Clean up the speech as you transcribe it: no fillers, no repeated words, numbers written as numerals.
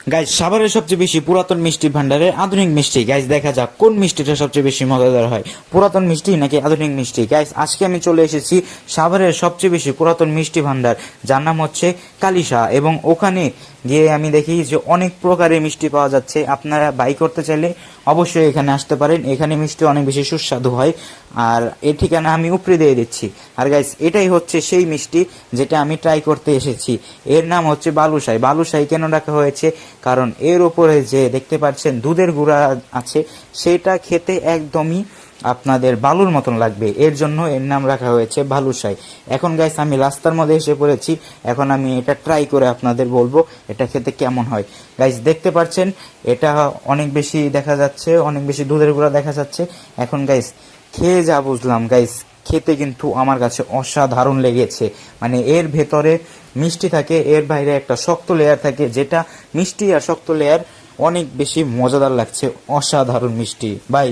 Guys সাভারের সবচেয়ে বেশি পুরাতন মিষ্টি ভান্ডারের আধুনিক মিষ্টি। গাইজ দেখা যাক কোন মিষ্টিটা সবচেয়ে বেশি মজাদার হয়, পুরাতন মিষ্টি নাকি আধুনিক মিষ্টি। গাইজ আজকে আমি চলে এসেছি সাভারের সবচেয়ে বেশি পুরাতন মিষ্টি ভান্ডার, যার নাম হচ্ছে কালিশা, এবং ওখানে গিয়ে আমি দেখি যে অনেক প্রকারের মিষ্টি পাওয়া যাচ্ছে। আপনারা বাই করতে চাইলে অবশ্যই এখানে আসতে পারেন, এখানে মিষ্টি অনেক বেশি সুস্বাদু হয়। আর এর ঠিকানা আমি উপরে দিয়ে দিচ্ছি। আর গাইজ এটাই হচ্ছে সেই মিষ্টি যেটা আমি ট্রাই করতে এসেছি। এর নাম হচ্ছে বালুশাই। বালুশাই কেন রাখা হয়েছে? কারণ এর উপরে যে দেখতে পাচ্ছেন দুধের গুঁড়া আছে, সেটা খেতে একদমই আপনাদের বালুর মতন লাগবে, এর জন্য এর নাম রাখা হয়েছে বালুশাই। এখন গাইস আমি রাস্তার মধ্যে এসে পড়েছি, এখন আমি এটা ট্রাই করে আপনাদের বলবো এটা খেতে কেমন হয়। গাইস দেখতে পাচ্ছেন এটা অনেক বেশি দেখা যাচ্ছে, অনেক বেশি দুধের গুঁড়া দেখা যাচ্ছে। এখন গাইস খেয়ে যা বুঝলাম, গাইস খেতে কিন্তু আমার কাছে অসাধারণ লেগেছে। মানে এর ভেতরে মিষ্টি থাকে, এর বাইরে একটা শক্ত লেয়ার থাকে, যেটা মিষ্টি আর শক্ত লেয়ার অনেক বেশি মজাদার লাগছে। অসাধারণ মিষ্টি ভাই।